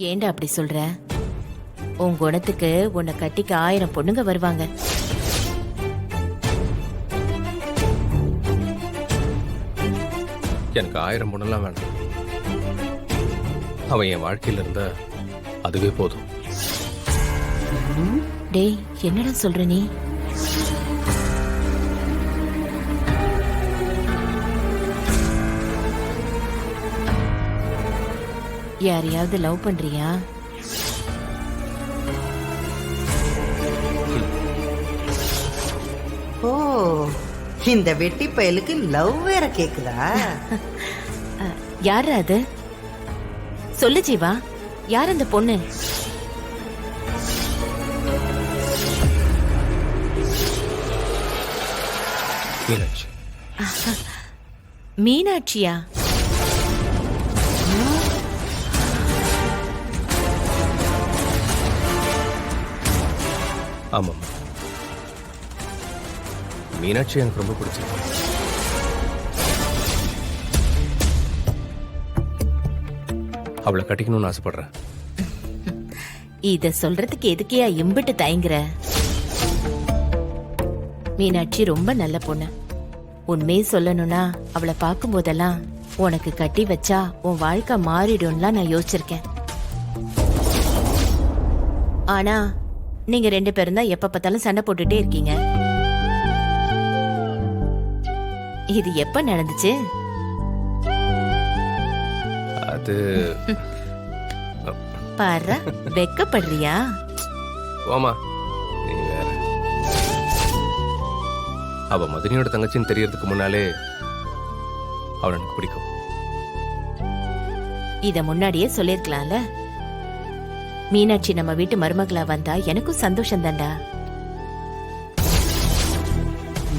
ஏண்டா அப்படி சொல்ற? உன் குணத்துக்கு உன்னை கட்டிக்க 1000 பொண்ணுங்க வருவாங்க. எனக்கு 1000 பொண்ணெல்லாம் வேண்டாம். அவன் என் வாழ்க்கையில இருந்தா அதுவே போதும். டேய், என்னடா சொல்ற நீ? யாரையாவது லவ் பண்றியா? ஓ, இந்த வெட்டி பயலுக்கு லவ் வேற கேக்குதா? யாரு அது? சொல்லு ஜீவா, யார் அந்த பொண்ணு? மீனாட்சி. மீனாட்சியா? ஆமாம், மீனாட்சி எனக்கு ரொம்ப பிடிச்சது. அவளை கட்டிக்கணும்னு ஆசைப்படுறேன். இத சொல்றதுக்கு எதுக்கையா இம்பிட்டு தயங்குற? மீனாட்சி ரொம்ப நல்ல பொண்ணு. உண்மையை சொல்லணும்னா அவளை பார்க்கும் போதெல்லாம் உனக்கு கட்டி வச்சா உன் வாழ்க்கை மாறிடும்லாம் நான் யோசிச்சிருக்கேன். ஆனா நீங்க 2 பேரும் தான் எப்ப பார்த்தாலும் சண்டை போட்டுட்டே இருக்கீங்க. இது எப்ப நடந்துச்சு? அது பாரு, வெக்கப்படுறியா? ஓமா, நீ வேற. அவ மதனியோட தங்கச்சின்னு தெரியறதுக்கு முன்னாலே அவள் எனக்கு பிடிக்கும். இத முன்னாடியே சொல்லிருக்கலாம்ல. மீனாட்சி நம்ம வீட்டு மருமகளா வந்தா எனக்கும் சந்தோஷம் தான்டா.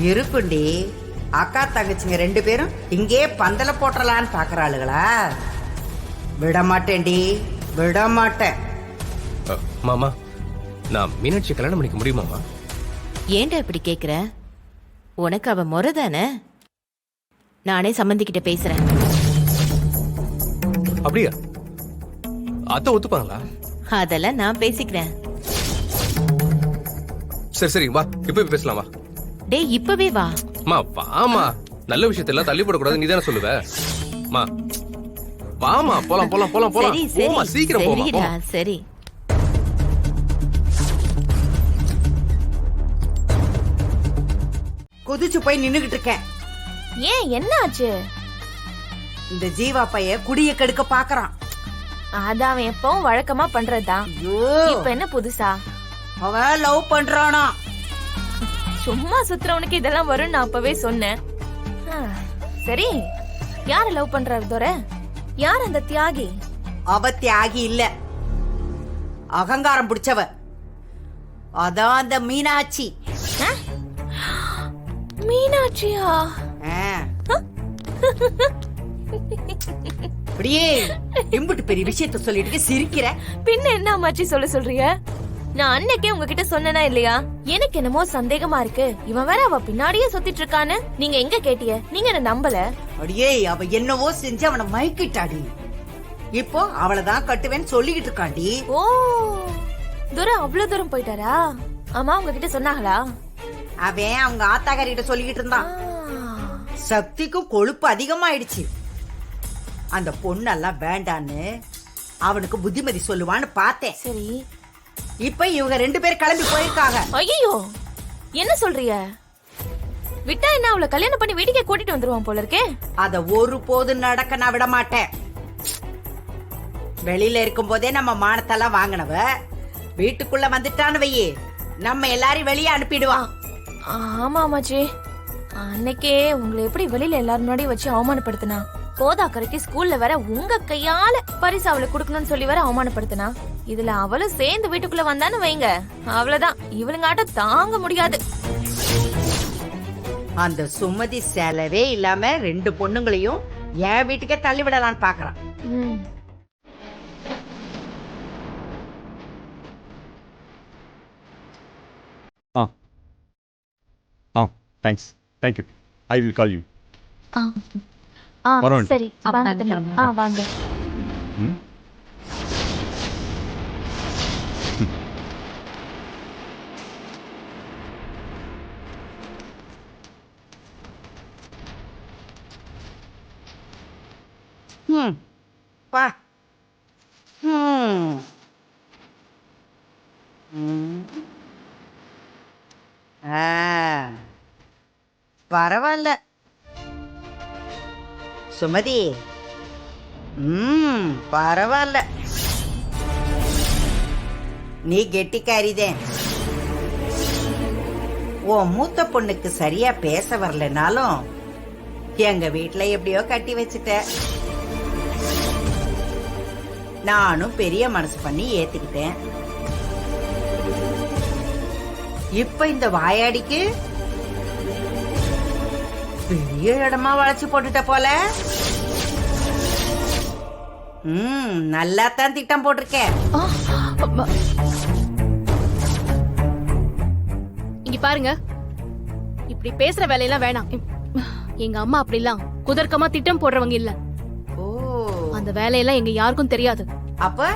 இருக்குண்டி, அக்கா தங்கச்சிங்க 2 பேரும் இங்கே பந்தல போட்டலான்னு பாக்குறாளுகளா? விட மாட்டேன்டி, விட மாட்டேன். மாமா, நான் மீனாட்சி கல்யாணம் பண்ணிக்க முடியுமாமா? ஏன்டா இப்படி கேக்குற? உனக்கு அவ முறை தானே? நானே சம்பந்திக்கிட்ட பேசுறேன். அப்படியா? அத்தை ஒத்துப்பாங்களா? அதெல்லாம் நான் பேசிக்கிறேன். சரி சரி, வா இப்ப பேசலாம். வா டேய், இப்பவே வா. மா வாமா, நல்ல விஷயத்தெல்லாம் தள்ளி போடக்கூடாது, நீ தானே சொல்லுவ. மா வாமா, போலாம் போலாம் போலாம் போலாம். சரி சரி, போமா, சீக்கிரம் போமா. சரிடா, சரி. கொதிச்சு போய் நின்னுகிட்டு இருக்கேன். ஏன், என்ன ஆச்சு? இந்த ஜீவா பைய குடிய கெடுக்க பாக்குறான். அது அவன் எப்பவும் வழக்கமா பண்றதுதான். இப்ப என்ன புதுசா? அவன் லவ் பண்றானா? சும்மா சுத்துறவனுக்கு இதெல்லாம் வரும் நான் அப்பவே சொன்னேன். சரி, யார லவ் பண்றாரு தோர? யார் அந்த தியாகி? அவ தியாகி இல்ல, அகங்காரம் பிடிச்சவ. அதான் அந்த மீனாட்சி. மீனாட்சியா? அப்படியே இம்புட்டு பெரிய விஷயத்த சொல்லிட்டு சிரிக்கிற. பின்ன என்ன அம்மாச்சி சொல்றீங்க? நான் அன்னைக்கே உங்ககிட்ட சொன்னனா இல்லையா? எனக்கு என்னமோ சந்தேகமா இருக்கு. இவன் வேற அவ பின்னாடியே சுத்திட்டு இருக்கான்னு. நீங்க எங்க கேட்டிய? நீங்க என்ன நம்பல? அடியே, அவ என்னவோ செஞ்சு அவனை மயக்கிட்டாடி. இப்போ அவளைதான் கட்டுவேன்னு சொல்லிக்கிட்டு இருக்காண்டி. ஓ, தூரம் அவ்வளவு தூரம் போயிட்டாரா? ஆமா, உங்ககிட்ட சொன்னாங்களா? அவன் அவங்க ஆத்தாக்காரிட்ட சொல்லிக்கிட்டு இருந்தான். சக்திக்கும் கொழுப்பு அதிகமாயிடுச்சு. அந்த பொண்ணெல்லாம் வேண்டான்னு அவனுக்கு புத்திமதி சொல்லுவான்னு பார்த்தேன். சரி, இப்ப இவங்க 2 பேர் கிளம்பி போயிருக்காங்க. ஐயோ, என்ன சொல்றீங்க? விட்டா என்ன அவளை கல்யாணம் பண்ணி வீட்டுக்கே கூட்டிட்டு வந்துருவான் போல இருக்கே. அத ஒரு போது நடக்க நான் விட மாட்டேன். வெளியில இருக்கும் போதே நம்ம மானத்தெல்லாம் வாங்கினவ வீட்டுக்குள்ள வந்துட்டான்னு வையே, நம்ம எல்லாரையும் வெளியே அனுப்பிடுவான். ஆமா ஆமாச்சி, அன்னைக்கே உங்களை எப்படி வெளியில எல்லாரும் முன்னாடி வச்சு அவமானப்படுத்தினா? போதாக்கரைக்கு ஸ்கூல்ல வர உங்க கையால பரிசு அவளுக்கு கொடுக்கணும்னு சொல்லி வர அவமானப்படுத்தினா. இதுல அவளும் சேர்ந்து வீட்டுக்குள்ள வந்தான்னு வைங்க, அவ்வளவுதான். இவளுங்காட்ட தாங்க முடியாது. அந்த சுமதி செலவே இல்லாம 2 பொண்ணுங்களையும் என் வீட்டுக்கே தள்ளி விடலான்னு பாக்குறான். Thanks. Thank you. I will call you. சரி, வாங்க. ம் பா ம் ம். ஆ பரவாயில்ல சுமதி. பரவாயில்ல, நீ கெட்டிக்காரிதேன். உன் மூத்த பொண்ணுக்கு சரியா பேச வரலனாலும் எங்க வீட்டுல எப்படியோ கட்டி வச்சுட்ட. நானும் பெரிய மனசு பண்ணி ஏத்துக்கிட்டேன். இப்ப இந்த வாயாடிக்கு பெரிய இடமா வளைச்சு போட்டுட்ட போல. நல்லா தான் திட்டம் போட்டிருக்கேன். இங்க பாருங்க, இப்படி பேசுற வேலையெல்லாம் வேணாம். எங்க அம்மா அப்படிலாம் குதர்க்கமா திட்டம் போடுறவங்க இல்ல. ஓ, அந்த வேலையெல்லாம் எங்க யாருக்கும் தெரியாது. அப்ப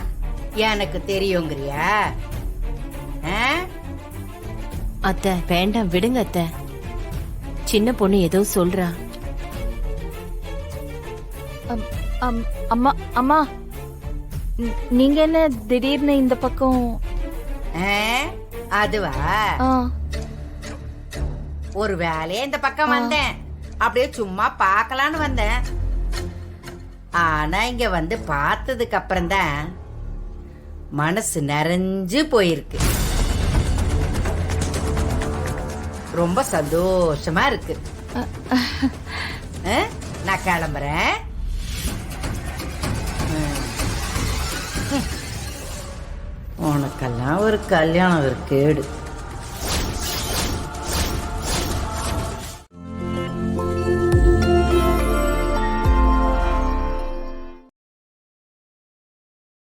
எனக்கு தெரியுங்கிறியா? அத்தை வேண்டாம், விடுங்க அத்தை. சின்ன பொண்ணு ஏதோ சொல்றா. அம்மா அம்மா, நீங்க என்ன திடீர்னு இந்த பக்கம்? அதுவா, ஒரு வேலையா இந்த பக்கம் வந்தேன். அப்படியே சும்மா பார்க்கலான்னு வந்தேன். ஆனா இங்க வந்து பார்த்ததுக்கு அப்புறம் தான் மனசு நிறைஞ்சு போயிருக்கு. ரொம்ப சந்தோஷமா இருக்கு. நான் கிளம்புறேன். உனக்கெல்லாம் ஒரு கல்யாணம் ஒரு கேடு.